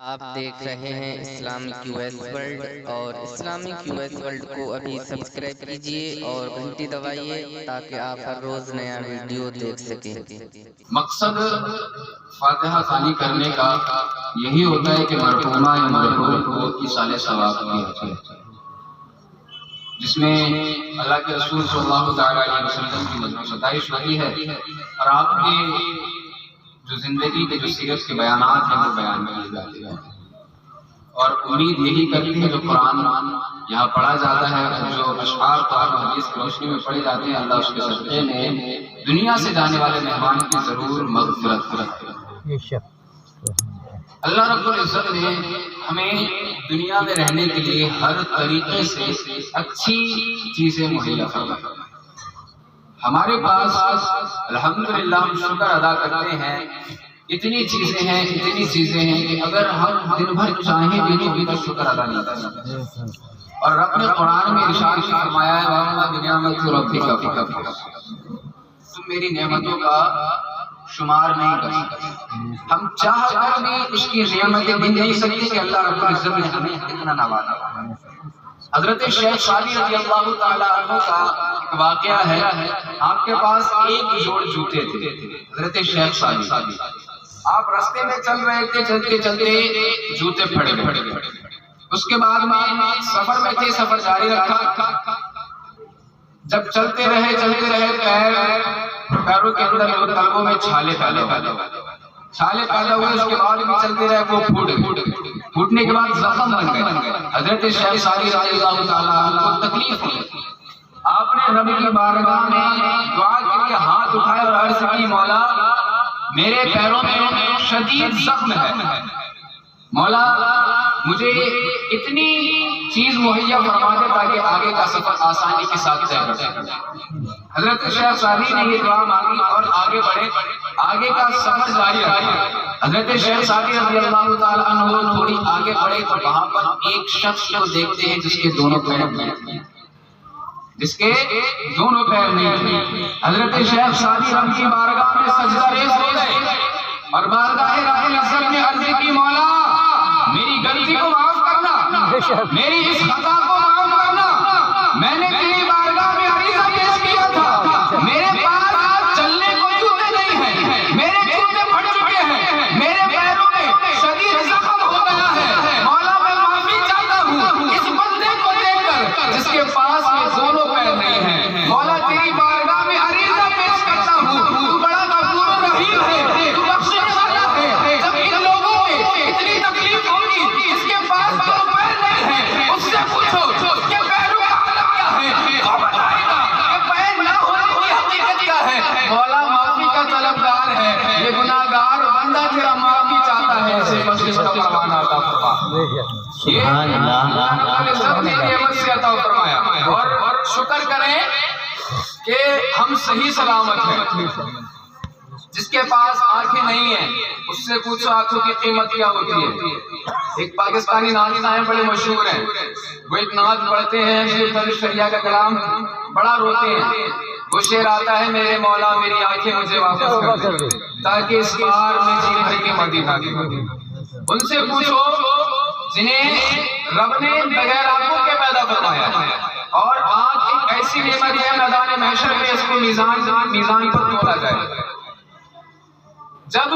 آپ دیکھ رہے ہیں اسلامی QS ورلڈ، اور اسلامی QS ورلڈ کو ابھی سبسکرائب کیجئے اور گھنٹی دبائیے تاکہ آپ ہر روز نیا ویڈیو دیکھ سکیں۔ مقصد فاتحہ خوانی کرنے کا یہی ہوتا ہے کہ مرحومہ یا مرحوم کو ایصال ثواب کی جائے، جس میں اللہ کے رسول صلی اللہ تعالیٰ علیہ وسلم کی مضبوط ستائش ہوتی ہے، اور آپ کے جو زندگی کے جو سیرت کے بیانات ہیں وہ بیان کیے جاتے ہیں، اور امید یہی کرتی ہے جو قرآن یہاں پڑھا جاتا ہے، جو اشعار قرآن و حدیث کی روشنی میں پڑھے جاتے ہیں، اللہ اس کے صدقے میں دنیا سے جانے والے مہمان کی ضرور مغفرت کرے۔ اللہ رب العزت نے ہمیں دنیا میں رہنے کے لیے ہر طریقے سے اچھی چیزیں مہیا فرمائی۔ ہمارے پاس الحمدللہ ہم شکر ادا کرتے ہیں، اتنی چیزیں ہیں کہ اگر ہم دن بھر چاہیں بھی تو شکر ادا نہیں کر سکتے۔ اور رب نے قرآن میں ارشاد فرمایا ہے وَأَمَّا بِنِعْمَتِ رَبِّكَ فَحَدِّثْ، تم میری نعمتوں کا شمار نہیں کر سکتے، ہم چاہ کر بھی اس کی نعمتیں گن نہیں سکتے کہ اللہ رب العزت نے ہمیں اتنا نوازا۔ حضرت شیخ سعدی رضی اللہ تعالیٰ عنہ کا ایک واقعہ ہے، آپ کے پاس ایک جوڑ جوتے تھے۔ حضرت شیخ سعدی آپ راستے میں چل رہے تھے، چلتے چلتے جوتے پھڑ گئے، اس کے بعد میں سفر میں تھے، سفر جاری رکھا، جب چلتے رہے پیروں کے اندر تلووں میں چھالے پیدا ہوئے، اس کے بعد بھی چلتے رہے، وہ پھوٹنے کے بعد زخم بن گئے۔ حضرت شیخ سعدی رضی اللہ تعالیٰ عنہ کو تکلیف ہوئی، آپ نے رب کی بارگاہ میں دعا کے لیے ہاتھ اٹھائے اور عرض کی مولا میرے پیروں میں شدید زخم ہے، مولا مجھے اتنی چیز مہیا فرما دے تاکہ آگے کا سفر آسانی کے ساتھ طے کر سکوں۔ حضرت شیخ سعدی نے یہ دعا مانگی اور آگے بڑھے، آگے کا سفر جاری رکھا۔ حضرت شیخ سعدی رضی اللہ تعالیٰ عنہ تھوڑی آگے بڑھے تو وہاں پر ایک شخص کو دیکھتے ہیں جس کے دونوں پیر نہیں تھے۔ حضرت شیخ سعدی رب کی بارگاہ میں سجدہ ریز ہو گئے اور بارگاہ رب العزت میں عرض کی مولا میری غلطی کو معاف کرنا، میری اس خطا کو معاف کرنا، میں نے تیری بارگاہ میں عریضہ پیش کیا تھا، میرے پاس چلنے کو جوتے نہیں ہیں، میرے جوتے پھٹ چکے ہیں، میرے پیروں میں شدید زخم ہو گیا ہے، مولا میں معافی چاہتا ہوں اس بندے کو دیکھ کر جس کے پاس یہ دونوں پیر نہیں ہیں، مولا تیری بارگاہ میں عریضہ پیش کرتا ہوں، تو بڑا غفور رحیم ہے، تو بخشنے والا ہے، جب ان لوگوں میں اتنی تکلیف ہوگی اس کے پاس دو پیر نہیں ہیں، اس سے پوچھو کہ پیروں کا حالت کیا ہے، وہ بتائے گا کہ پیر نہ ہونے کی حقیقت کیا ہے۔ مولا معافی کا طلبگار ہے، یہ گناہگار بندہ تیرا معافی چاہتا ہے، اسے بخشش کا پروانہ عطا فرما۔ سبحان اللہ، سب نے نعمت سے عطا فرمایا، اور شکر کریں کہ ہم صحیح سلامت ہیں۔ جس کے پاس آنکھیں نہیں ہیں اس سے پوچھو آنکھوں کی قیمت کیا ہوتی ہے۔ ایک پاکستانی ناظر ہیں بڑے مشہور ہیں، وہ ایک نعت پڑھتے ہیں، سلطان شریعہ کا کلام، بڑا روتے ہیں، وہ شعر آتا ہے میرے مولا میری آنکھیں مجھے واپس کر دے تاکہ اس بار میں جی بھر کے مدینہ کی ان سے پوچھو جنہیں رب نے بغیر آنکھوں کے پیدا فرمایا، اور آنکھ ایک ایسی نعمت ہے میدان محشر میں اس کو میزان پر تولا جائے۔ جب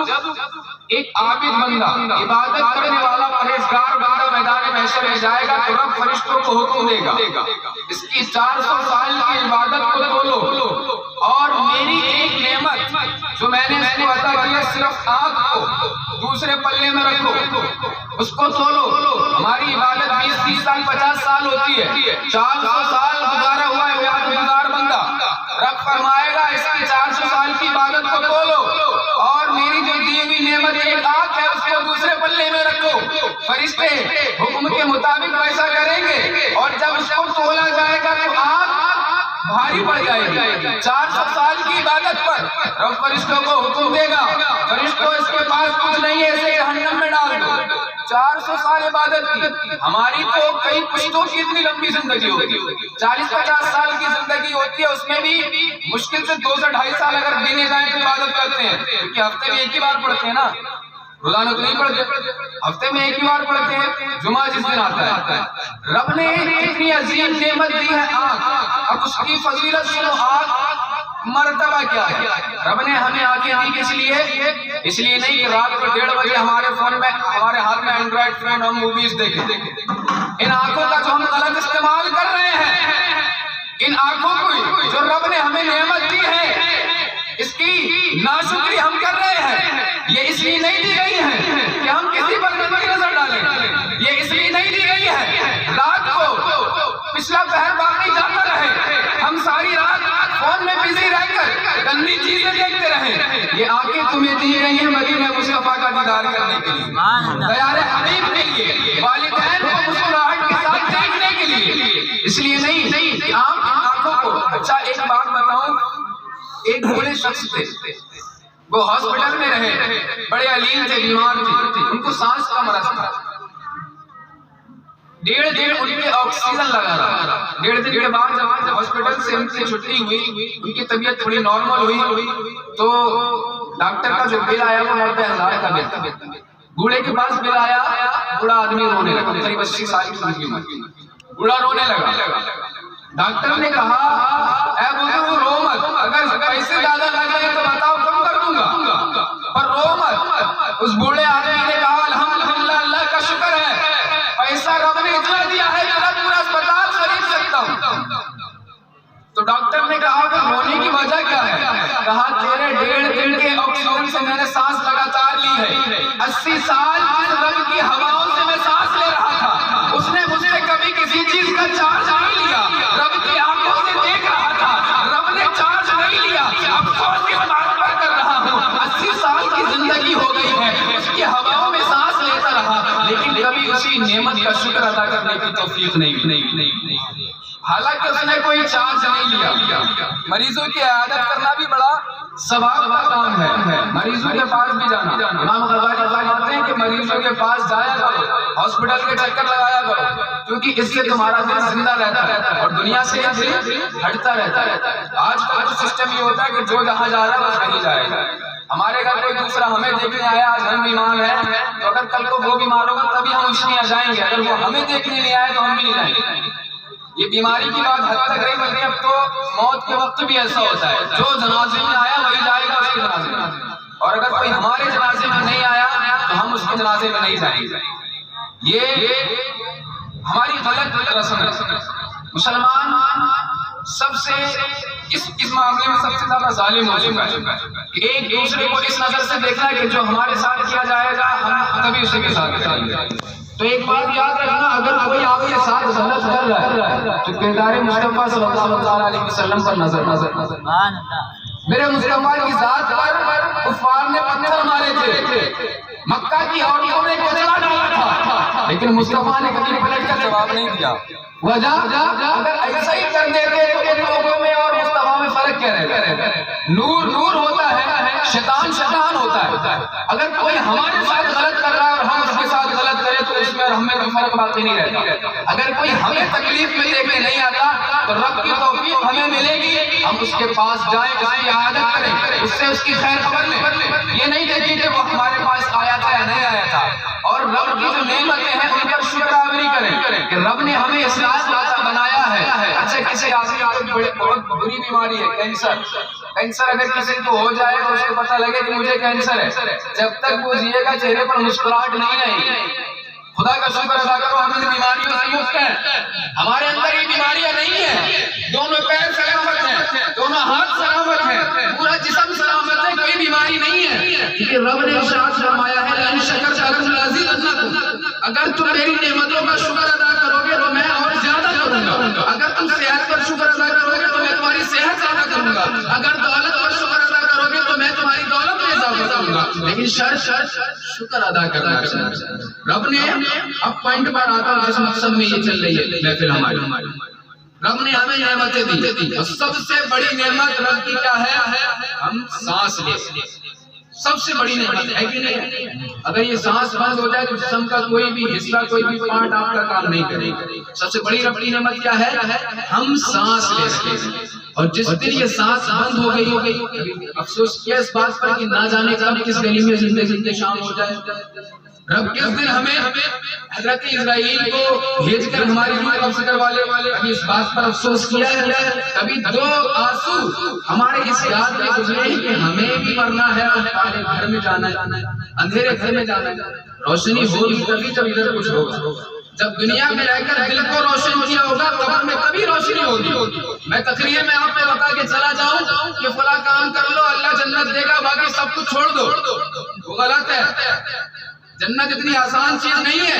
ایک عابد بندہ عبادت کرنے والا پرہیزگار بندہ میدان محشر میں جائے گا تو رب فرشتوں کو حکم دے گا اس کی 400 سال کی عبادت کو تولو، اور میری ایک نعمت جو میں نے اس کو عطا کی ہے صرف آنکھ کو دوسرے پلے میں رکھو، اس کو تولو۔ ہماری عبادت 20-30 سال 50 سال ہوتی ہے، 400 سال گزارا ہوا ہے عبادتگار بندہ، رب فرمائے گا اس کی 400 سال کی عبادت کو تولو، اور میری جو دی ہوئی نعمت ایک آنکھ ہے اس کو دوسرے پلے میں رکھو۔ فرشتے حکم کے مطابق ویسا کریں گے، اور جب اس کو تولا جائے گا تو آنکھ بھاری پڑ جائے گی۔ 400 سال کی عبادت پر رب فرشتوں کو حکم دے گا، فرشتوں اس کے پاس کچھ نہیں ہے اسے جہنم میں ڈال دو۔ 400 سال عبادت کی، ہماری تو کئی پشتوں کی اتنی لمبی زندگی ہوتی ہے، 40-50 سال کی زندگی ہوتی ہے، اس میں بھی مشکل سے 2 سے 2.5 سال اگر دینے جائیں تو عبادت کرتے ہیں، کیونکہ ہفتے میں ایک ہی بار پڑھتے ہیں نا، روزانہ تو نہیں پڑھتے، ہفتے میں ایک ہی بار پڑھتے ہیں، جمعہ جس دن آتا ہے۔ رب نے اتنی عظیم نعمت دی ہے آنکھ، اب اس کی فضیلت سنو، آنکھ مرتبہ کیا ہے؟ رب نے ہمیں آنکھیں دی کس لیے؟ اس لیے نہیں کہ رات کو 1:30 بجے ہمارے فون میں، ہمارے ہاتھ میں اینڈرائڈ فون، ہم موویز دیکھیں۔ ان آنکھوں کا جو ہم غلط استعمال کر رہے ہیں، ان آنکھوں کو جو رب نے ہمیں نعمت دی ہے، اس کی ناشکری ہم کر رہے ہیں۔ یہ اس لیے نہیں دی گئی ہے کہ ہم کسی پر گندی نظر ڈالیں، یہ اس لیے نہیں دی گئی ہے رات کو پچھلا پہر باقی جاتا رہے، ہم ساری رات فون میں بزی رہ کر گندی چیزیں دیکھتے رہیں۔ یہ آنکھیں تمہیں دی گئی ہیں مدینہ مصطفیٰ کا دیدار کرنے کے لیے، دیار حبیب کے لیے، والدین کو مسکراہٹ کے ساتھ دیکھنے کے لیے، اس لیے نہیں کہ آپ ان آنکھوں کو۔ اچھا ایک بات بتاؤں، ایک بوڑھے شخص تھے، وہ ہاسپٹل میں رہے، بڑے علیل تھے، بیمار تھے، ان کو سانس کا مرض تھا، 1.5 دن ان کے آکسیجن لگا رہا۔ 1.5 دن کے بعد جب ہاسپٹل سے ان کی چھٹی ہوئی، ان کی طبیعت تھوڑی نارمل ہوئی، تو ڈاکٹر کا جو بل آیا وہ 90,000 کا بل تھا۔ بوڑھے کے پاس بل آیا، بوڑھا آدمی رونے لگا، قریب 80 سال کی عمر، بوڑھا رونے لگا۔ ڈاکٹر نے کہا اے بزرگ رو مت، اگر پیسے زیادہ لگ رہے تو بتاؤ کم کر دوں گا، پر رو مت۔ اس بوڑھے آدمی نے کہا الحمدللہ، اللہ کا شکر ہے، پیسہ رب نے اتنا دیا ہے کہ میں پورا اسپتال خرید سکتا ہوں۔ تو ڈاکٹر نے کہا کہ رونے کی وجہ کیا ہے؟ کہا تیرے 1.5 دن کے آکسیجن سے میں نے سانس لگاتار لی ہے، 80 سال اس رب کی ہواؤں سے میں سانس لے رہا تھا، اس نے مجھ سے کبھی کسی چیز کا چارج نہیں لیا، رب کی آنکھوں سے دیکھ رہا تھا، رب نے چارج نہیں لیا، افسوس کس بات پر کر رہا ہوں، 80 سال کی زندگی ہو گئی ہے، اس کی ہواؤں میں سانس لیتا رہا، لیکن کبھی اسی نعمت کا شکر ادا کرنے کی توفیق نہیں، حالانکہ اس نے کوئی چارج نہیں لیا۔ مریضوں کی عیادت کرنا بھی بڑا ثواب کا کام ہے، مریضوں کے پاس بھی جانا۔ امام غزالی فرماتے ہیں کہ مریضوں کے پاس جایا کرو، ہاسپٹل کے چکر لگایا کرو، کیونکہ اس سے تمہارا دل زندہ رہتا ہے اور دنیا سے دل ہٹتا رہتا ہے۔ آج کل تو سسٹم یہ ہوتا ہے کہ جو جہاں جا رہا ہے بس وہیں جائے گا۔ ہمارے گھر کوئی دوسرا ہمیں دیکھنے آیا، آج ہم بیمار ہیں، تو اگر کل کو وہ بیمار ہوگا تبھی ہم اس کے یہاں جائیں گے، اگر وہ ہمیں دیکھنے نہیں آئے تو ہم بھی نہیں جائیں گے۔ یہ بیماری کی بات حد تک رہی، بلکہ اب تو موت کے وقت بھی ایسا ہوتا ہے، جو جنازے میں آیا وہی جائے گا اس کے جنازے میں، اور اگر کوئی ہمارے جنازے میں نہیں آیا تو ہم اس کے جنازے میں نہیں جائیں گے۔ یہ ہماری غلط رسم ہے۔ مسلمان سب سے اس معاملے میں سب سے زیادہ ظالم ہو چکا ہے کہ ایک دوسرے کو اس نظر سے دیکھنا ہے کہ جو ہمارے ساتھ کیا جائے گا ہم تبھی اسی کے ساتھ کریں گے۔ تو ایک بات یاد رکھنا، اگر کوئی آپ کے ساتھ غلط کر رہا ہے تو کردار مصطفیٰ صلی اللہ علیہ وسلم پر نظر۔ میرے مصطفیٰ کی ذات پر کفار نے پتھر مارے تھے، مکہ کی عورتوں نے کچرا ڈالا تھا، لیکن مصطفیٰ نے کبھی پلٹ کر جواب نہیں دیا۔ وجہ اگر ایسا ہی کر دیتے تو ان لوگوں میں اور مصطفیٰ میں فرق کیا رہتا؟ نور نور ہوتا ہے، شیطان شیطان ہوتا ہے۔ اگر کوئی ہمارے ساتھ غلط کر رہا ہے اور ہم اس کے ساتھ غلط کریں تو اس میں اور ہم میں کوئی فرق باقی نہیں رہتا۔ اگر کوئی ہمیں تکلیف میں دیکھنے نہیں آتا تو رب کی توفیق ہمیں ملے گی، ہم اس کے پاس جائیں، اس کی عیادت کریں، اس سے اس کی خیر خبر لیں، یہ نہیں دیکھیں کہ وہ ہمارے پاس آیا تھا یا نہیں آیا تھا۔ اور رب کی جو نعمتیں ہیں ان پر شکر آوری کریں کہ رب نے ہمیں اسلام بنایا ہے۔ اچھا کسی آدمی کو بہت بری بیماری ہے کینسر، اگر کسی کو ہو جائے تو اس کو پتہ لگے کہ مجھے کینسر ہے، جب تک وہ جیے گا چہرے پر مسکراہٹ نہیں آئے گی۔ خدا کا شکر ادا کرو ہم ان بیماریوں سے مکت ہیں، ہمارے اندر یہ بیماریاں نہیں ہیں، دونوں پیر سلامت ہیں، دونوں ہاتھ سلامت ہیں، پورا جسم سلامت ہے، کوئی بیماری نہیں ہے، کیونکہ رب نے ارشاد فرمایا ہے لئن شکرتم لأزیدنکم، اگر تم میری نعمتوں کا شکر ادا کرو گے تو میں اور زیادہ کروں گا، اگر تم صحت پر شکر ادا کرو گے تو میں تمہاری صحت زیادہ کروں گا، اگر دولت پر شکر ادا کرو گے تو میں تمہاری دولت میں اضافہ کروں گا، لیکن شرط شکر ادا کرنا چاہیے۔ رب نے اب پوائنٹ پر آتا ہے جس مقصد میں یہ چل رہی ہے محفل ہماری، رب نے ہمیں نعمتیں دی اور سب سے بڑی نعمت رب کی کیا ہے؟ ہم سانس لے، سب سے بڑی نعمت ہے کہ نہیں؟ اگر یہ سانس بند ہو جائے تو جسم کا کوئی بھی حصہ کوئی بھی پارٹ آپ کا کام نہیں کرے گا۔ سب سے بڑی رب کی نعمت کیا ہے؟ ہم سانس لے سکیں۔ اور جس دن یہ سانس بند ہو گئی افسوس کیا اس بات پر کہ نہ جانے کب کس گلی میں زندگی شام ہو جائے. رب کس دن ہمیں حضرت اسرائیل کو بھیج کر ہماری روح قبض کروا لے. کبھی اس بات پر افسوس کیا ہے؟ کبھی دو آنسو ہمارے اس یاد میں گزرے کہ ہمیں بھی مرنا ہے اور کالے گھر میں جانا ہے, اندھیرے گھر میں جانا ہے. روشنی ہوگی تبھی جب ادھر کچھ ہوگا. جب دنیا میں رہ کر دل کو روشن کیا ہوگا قبر میں تبھی روشنی ہوگی. میں تقریر میں آپ کو بتا کے چلا جاؤں کہ فلاں کام کر لو اللہ جنت دے گا, باقی سب کچھ چھوڑ دو, وہ غلط ہے. جنت اتنی آسان چیز نہیں ہے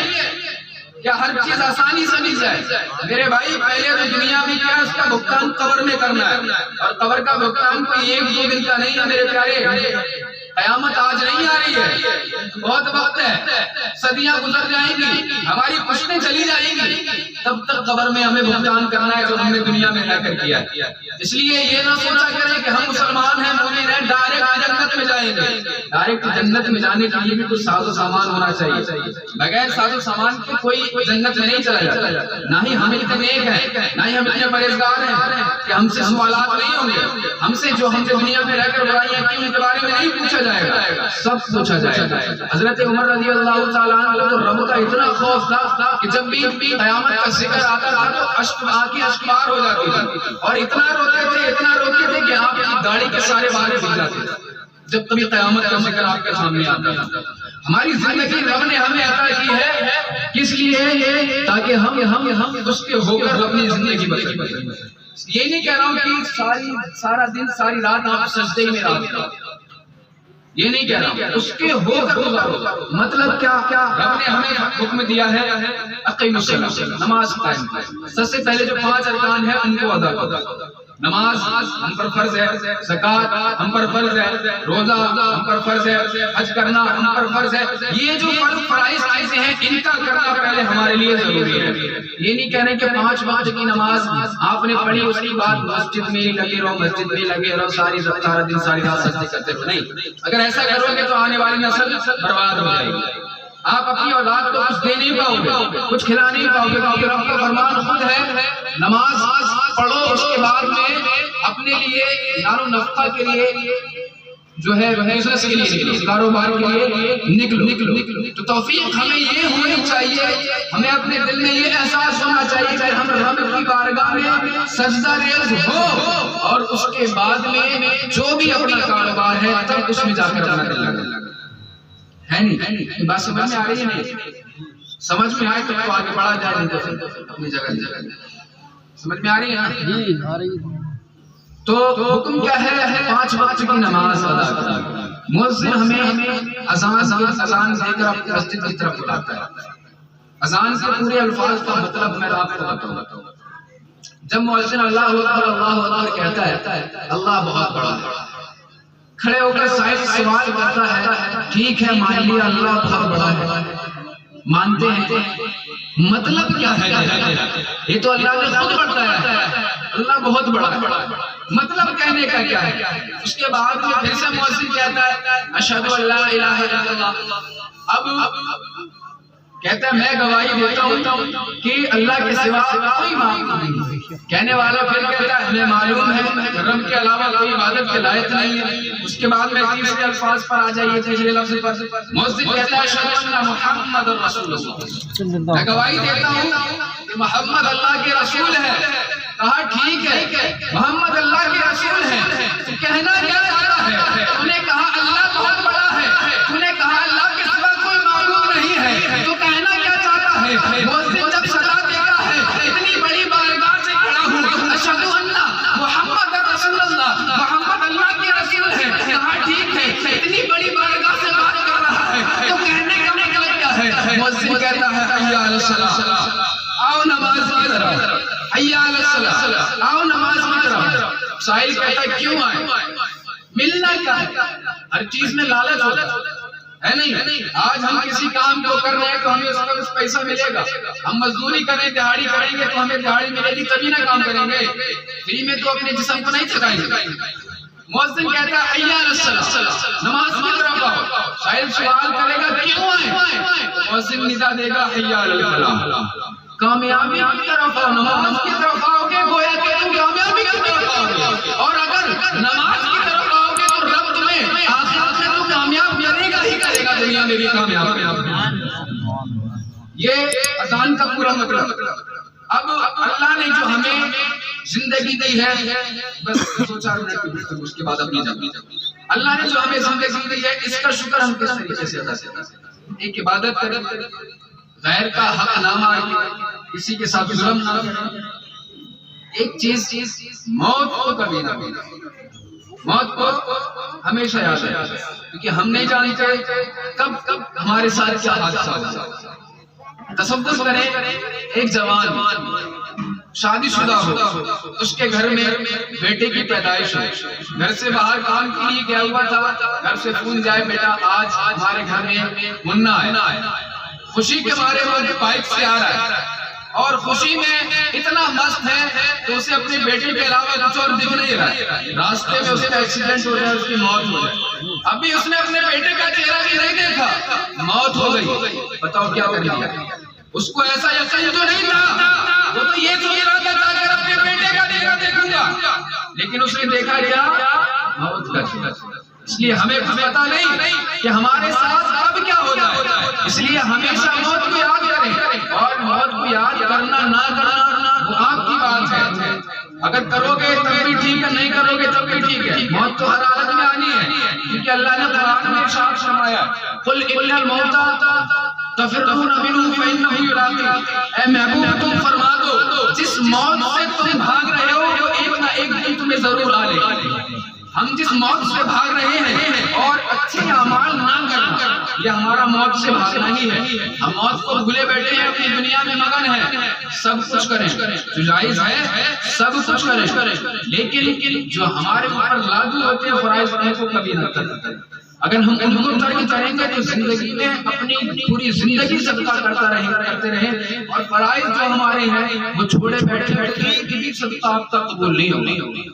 کیا ہر چیز آسانی سے مل جائے. میرے بھائی پہلے تو دنیا میں کیا اس کا بھگتان قبر میں کرنا ہے, اور قبر کا بھگتان کوئی ایک دو دن کا نہیں ہے میرے پیارے. قیامت آج نہیں آ رہی ہے, بہت وقت ہے, صدیاں گزر جائیں گی, ہماری پشتیں چلی جائیں گی, تب تک قبر میں ہمیں بھگتان کرنا ہے جو ہم نے دنیا میں رہ کر کیا. اس لیے یہ نہ سوچا کریں کہ ہم مسلمان ہیں مومن ہیں ڈائریکٹ جنت میں جائیں گے. ڈائریکٹ جنت میں جانے کے لیے بھی کچھ ساز و سامان ہونا چاہیے. بغیر ساز و سامان کے کوئی جنت میں نہیں چلا جاتا. نہ ہی ہم اتنے نیک ہیں, نہ ہی ہم اتنے پرہیزگار ہیں کہ ہم سے سوالات نہیں ہوں گے. ہم سے جو ہم دنیا میں رہ کر برائیاں کی ان کے بارے میں نہیں پوچھا جائے گا, سب پوچھا جائے گا. حضرت عمر رضی اللہ تعالیٰ عنہ کو رب کا اتنا خوف تھا کہ جب بھی قیامت کا ذکر آتا تھا تو آنکھیں اشکبار ہو جاتی تھی, اور اتنا روتے تھے کہ آپ کی داڑھی کے سارے بال بھیگ جاتے تھے جب کبھی قیامت کا ذکر آپ کے سامنے آتا تھا. ہماری زندگی رب نے ہمیں عطا کی ہے کس لیے؟ تاکہ ہم اس کے ہو کر اپنی زندگی بسر کریں. یہ نہیں کہہ رہا ہوں کہ سارا دن ساری رات آپ سجدے میں رہو, یہ نہیں کہہ رہا ہوں, اس کے ہو کر گزارو. مطلب کیا؟ رب نے ہمیں حکم دیا ہے اقیموا الصلاۃ, نماز قائم کرو. سب سے پہلے جو 5 ارکان ہیں ان کو ادا کرو. نماز ہم پر فرض ہے, زکات ہم پر فرض ہے, روزہ ہم پر فرض ہے, حج کرنا ہم پر فرض ہے. یہ جو فرائض چیزیں ہیں ان کا کرنا پہلے ہمارے لیے ضروری ہے. یہ نہیں کہہ رہے کہ 5 وقت کی نماز آپ نے پڑھی اس کے بعد مسجد میں لگے رہو ساری سارا دن ساری رات سجدے کرتے رہو. نہیں, اگر ایسا کرو گے تو آنے والی نسل برباد ہو جائے گی. آپ اپنی اولاد کو کچھ دے نہیں پاؤ گے, کچھ کھلا نہیں پاؤ گے, کیونکہ رب کا فرمان خود ہے نماز پڑھو, اس کے بعد میں اپنے لیے یارو نفقہ کے لیے جو ہے بزنس کے لیے نکلو, کاروبار کے لیے نکلو. تو توفیق ہمیں یہ ہونی چاہیے, ہمیں اپنے دل میں یہ احساس ہونا چاہیے کہ ہم رب کی بارگاہ میں سجدہ ریز ہو, اور اس کے بعد میں جو بھی اپنا کاروبار ہے تب اس میں جا کر اپنا دل لگا. ہے نہیں بات سمجھ میں آ رہی ہے؟ نہیں سمجھ میں آئے تو آگے بڑھا جائے, نہیں تو اپنی جگہ. سمجھ میں آ رہی ہے؟ جی آ رہی ہے. تو حکم کیا ہے؟ 5 وقت کی نماز ادا کرنا. مؤذن ہمیں اذان دے کر مسجد کی طرف بلاتا ہے. اذان کے پورے الفاظ کا مطلب میں آپ کو بتاؤں. جب مؤذن اللہ اکبر اللہ اکبر کہتا ہے اللہ بہت بڑا ہے, کھڑے ہو کر صاحب سوال کرتا ہے ٹھیک ہے مان لیا اللہ بہت بڑا ہے, مانتے ہیں, مطلب کیا ہے؟ یہ تو اللہ نے خود بتایا ہے اللہ بہت بڑا ہے, مطلب کہنے کا کیا ہے؟ اس کے بعد میں پھر سے مؤذن کہتا ہے اشہد ان لا الہ الا اللہ. اب کہتا ہے میں گواہی دیتا ہوں کہ اللہ کے سوا کوئی معبود نہیں. کہنے والا پھر کہتا ہے ہمیں معلوم ہے رب کے علاوہ کوئی عبادت کے لائق نہیں ہے. اس کے بعد میں تیسرے الفاظ پر آ جائیے, تیسرے لفظ پر مؤذن کہتا ہے اشہد ان محمد رسول اللہ, میں گواہی دیتا ہوں کہ محمد اللہ کے رسول ہے. کہا ٹھیک ہے محمد اللہ کے رسول ہے, تو کہنا کیا چاہتا ہے؟ تو نے کہا اللہ بہت بڑا ہے, تو نے کہا اللہ کے سوا کوئی معبود نہیں ہے, تو کہنا کیا چاہتا ہے؟ مؤذن جب صدا دیتا ہے اتنی بڑی بارگاہ سے کھڑا ہوں اشہد ان محمد رسول اللہ, محمد اللہ کے رسول ہے. کہا ٹھیک ہے اتنی بڑی بارگاہ سے بات کر رہا ہے, تو کہنے کا مطلب کیا ہے؟ مؤذن کہتا ہے حی علی الصلاۃ, آؤ نماز کی طرف, حی علی الصلاۃ, آؤ نماز کی طرف. سائل کہتا ہے کیوں آئے؟ ملنا کیا ہے؟ ہر چیز میں لالچ ہوتا ہے نہیں. آج ہم کسی کام کو کر رہے ہیں تو ہمیں اس کا کچھ پیسہ ملے گا, ہم مزدوری کریں دہاڑی کریں گے تو ہمیں دہاڑی ملے گی تبھی نہ کام کریں گے, فری میں تو اپنے جسم کو نہیں تھکائیں گے. مؤذن کہتا ہے حی علی الصلاۃ, نماز کی طرف آؤ. سائل سوال کرے گا کیوں آئے؟ مؤذن ندا دے گا حی علی الفلاح, کامیابی کی طرف آؤ. نماز کی طرف آؤ گے گویا کہ تم کامیابی کی طرف آؤ گے، اور اگر نماز کی طرف آؤ گے تو رب تمہیں آخرت میں تو کامیاب کرے گا ہی کرے گا، دنیا میں بھی کامیاب۔ یہ اذان کا پورا مطلب۔ اب اللہ نے جو ہمیں زندگی دی ہے، بس 2-4 منٹ کی گفتگو، اس کے بعد اپنی جاتی۔ اللہ نے جو ہمیں زندگی دی ہے، اس کا شکر ہم کس طریقے سے ادا کریں؟ ایک عبادت کریں، غیر کا حق نہ ماریں، کسی کے ساتھ ظلم نہ کریں، ایک چیز موت کو کبھی نہ بھولیں، موت کو ہمیشہ یاد رکھیں، کیونکہ ہم نہیں جانتے کب ہمارے ساتھ کیا حادثہ ہوگا۔ تصور کریں ایک جوان شادی شدہ ہو، اس کے گھر میں بیٹے کی پیدائش ہو، گھر سے باہر کام کے لیے گیا ہوا تھا، گھر سے فون جائے بیٹا آج ہمارے گھر میں منا ہے، خوشی کے مارے وہ بائک سے آ رہا ہے اور خوشی میں اتنا مست ہے کہ اسے اپنے بیٹے کے علاوہ کچھ اور دکھ نہیں رہا، راستے میں اس کا ایکسیڈنٹ ہو جائے، اس کی موت ہو جائے، ابھی اس نے اپنے بیٹے کا چہرہ بھی نہیں دیکھا، موت ہو گئی، بتاؤ کیا کر دیا؟ اس کو ایسا یقین تو نہیں تھا، وہ تو یہ سوچ رہا تھا کہ اپنے بیٹے کا چہرہ دیکھوں گا، لیکن اس نے دیکھا کیا؟ موت کا چہرہ۔ اس لیے ہمیں پتہ نہیں کہ ہمارے ساتھ اب کیا ہو جائے، اس لیے ہمیشہ موت کو یاد کریں، اور موت کو یاد کرنا نہ کرنا وہ آپ کی بات ہے، اگر کرو گے تب بھی ٹھیک ہے، نہیں کرو گے تب بھی ٹھیک ہے، موت تو ہر حالت میں آنی ہے، کیونکہ اللہ نے قرآن میں ارشاد فرمایا قل ان الموت تفرون منه فانه يلاقيكم، اے محبوب تم فرما دو جس موت سے تم بھاگ رہے ہو وہ ایک نہ ایک دن تمہیں ضرور آ لے گا۔ ہم جس موت سے بھاگ رہے ہیں اور اچھے اعمال نہ کرنا، یہ ہمارا موت سے بھاگنا ہی ہے۔ ہم موت کو بھولے بیٹھے ہیں، اپنی دنیا میں مگن ہیں، سب کچھ کریں جو جائز ہے، سب کچھ کریں، لیکن جو ہمارے اوپر لاگو ہوتے ہیں فرائض ان کو کبھی نہ کریں۔ اگر ہم ان کو ترک کریں گے تو زندگی میں اپنی پوری زندگی صدقہ کرتے رہیں، اور فرائض جو ہمارے ہیں وہ چھوڑے بیٹھے کبھی صدقہ آپ کا قبول نہیں ہوگی۔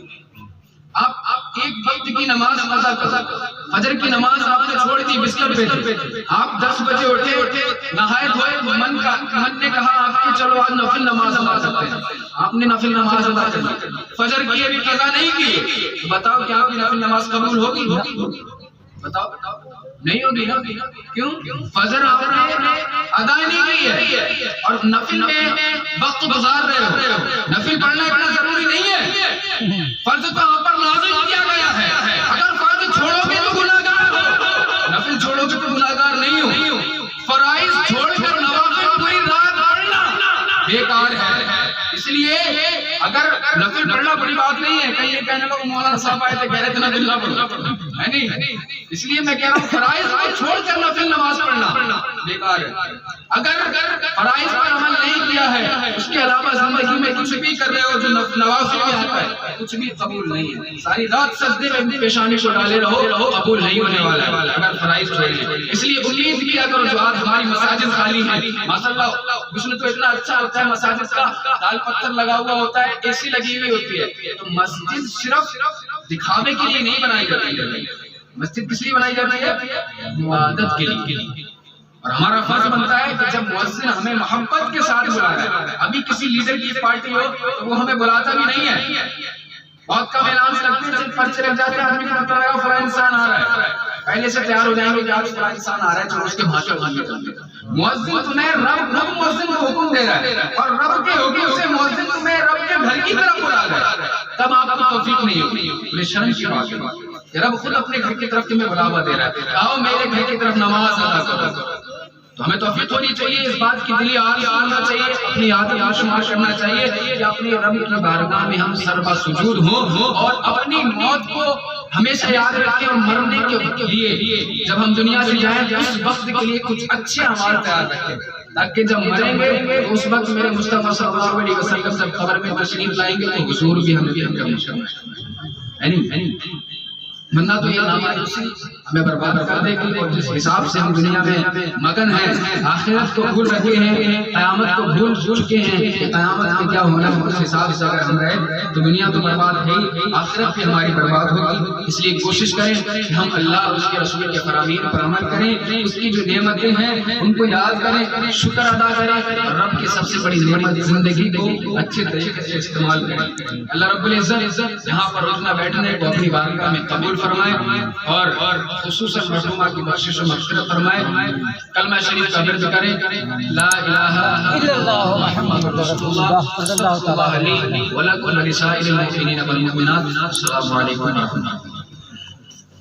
آپ ایک وقت کی نماز قضا کرو، فجر کی نماز آپ نے چھوڑ دی بستر پہ، آپ 10 بجے اٹھے، نہائے دھوئے، من نے کہا آپ کی چلو آج نفل نماز ادا کرتے ہیں، آپ نے نفل نماز ادا کر دی، فجر کی ابھی قضا نہیں کی، بتاؤ کیا آپ کی نفل نماز قبول ہوگی؟ بتاؤ نہیں ہوگی نا، کیوں؟ فجر آپ نے ادا نہیں کی ہے، اور نفل میں وقت گزار رہے ہو، نفل پڑھنا اتنا ضروری نہیں ہے، فرض تو آپ پر لازم کیا گیا ہے، اگر فرض چھوڑو گے تو گناہگار ہو، نفل چھوڑو گے تو گناہگار نہیں ہو، فرائض چھوڑ کر نوافل پوری رات پڑھنا بیکار ہے۔ اس لیے اگر نفل پڑھنا بڑی بات نہیں ہے، کہیں یہ کہنے لوگ مولانا صاحب آئے تھے کہہ رہے تھے نفل نہ پڑھو، ہے نہیں، اس لیے میں کہہ رہا ہوں فرائض کو چھوڑ کر نفل نماز پڑھنا بیکار ہے۔ اگر فرائض پر عمل نہیں کیا ہے، اس کے علاوہ زندگی میں کچھ بھی کر رہے ہو جو نوافل میں آتا ہے، کچھ بھی قبول نہیں ہے، ساری رات سجدے میں اپنی پیشانی کو ڈالے رہو، قبول نہیں ہونے والا ہے اگر فرائض چھوڑیں۔ اس لیے امید کیا کرو جو آج ہماری مساجد خالی ہیں، ماشاءاللہ حسن تو اتنا اچھا ہوتا ہے مساجد کا، دال پتھر لگا ہوا ہوتا ہے، اے سی لگی ہوئی ہوتی ہے، تو مسجد صرف دکھاوے کے لیے نہیں بنائی جاتی ہے، مسجد کس لیے بنائی جاتی ہے؟ عبادت کے لیے، اور ہمارا فرض بنتا ہے کہ جب مؤذن ہمیں محبت کے ساتھ بلاتا ہے، ابھی کسی لیڈر کی پارٹی ہو تو وہ ہمیں بلاتا بھی نہیں ہے، بہت کم اعلان کرتے ہیں، صرف پرچے لگ جاتے ہیں، آدمی کو پتہ لگا فلاں انسان آ رہا ہے، پہلے سے تیار ہو جائیں گے کہ آج فلاں انسان آ رہا ہے، چلو اس کے بھاشن سننے چلتے ہیں۔ مؤذن تمہیں رب مؤذن کو حکم دے رہا ہے، اور رب کے حکم سے مؤذن تمہیں رب کے گھر کی طرف بلا رہا ہے، تب آپ کو توفیق نہیں ہوگی، بڑے شرم کی بات ہے کہ رب خود اپنے گھر کی طرف تمہیں بلاوا دے رہا ہے، آؤ میرے گھر کی طرف نماز ادا کرو۔ تو ہمیں توفیق ہونی چاہیے، اس بات کی دلی آرزو ہونا چاہیے، اپنی عادت کو شمار کرنا چاہیے کہ اپنے رب کی بارگاہ میں ہم سربا سجود ہوں، اور اپنی موت کو ہمیشہ یاد رکھیں، اور مرنے کے لیے جب ہم دنیا سے جائیں تو اس وقت کے لیے کچھ اچھے اعمال تیار رکھیں، تاکہ جب مریں گے تو اس وقت میرے مصطفیٰ صلی اللہ علیہ وسلم جب قبر میں تشریف لائیں گے تو حضور بھی ہمیں بھی ہم کرنا ہے نہیں، بننا تو یہ نام ہے ہمیں برباد کر دے گی، اور جس حساب سے ہم دنیا میں مگن ہیں، آخرت کو بھول رکھے ہیں، قیامت کو بھول چکے ہیں کہ قیامت میں کیا ہونا ہے، اس حساب سے اگر ہم رہے تو دنیا تو برباد ہے ہی، آخرت بھی ہماری برباد ہوگی۔ اس لیے کوشش کریں کہ ہم اللہ اور اس کے رسول کے فرامین پر عمل کریں، اس کی جو نعمتیں ہیں ان کو یاد کریں، شکر ادا کریں، اور رب کی سب سے بڑی نعمت زندگی کو اچھے طریقے سے استعمال کریں۔ اللہ رب العزت یہاں پر اٹھنا بیٹھنے کو اپنی بارگاہ میں قبول فرمائے، اور خصوصاً مرحومہ کی بخشش و مغفرت فرمائے۔ کلمہ شریف کا ورد کریں، لا الہ الا اللہ محمد رسول اللہ صلی اللہ علیہ ولکم ولسائر المؤمنین والمؤمنات۔ السلام علیکم ورحمۃ اللہ۔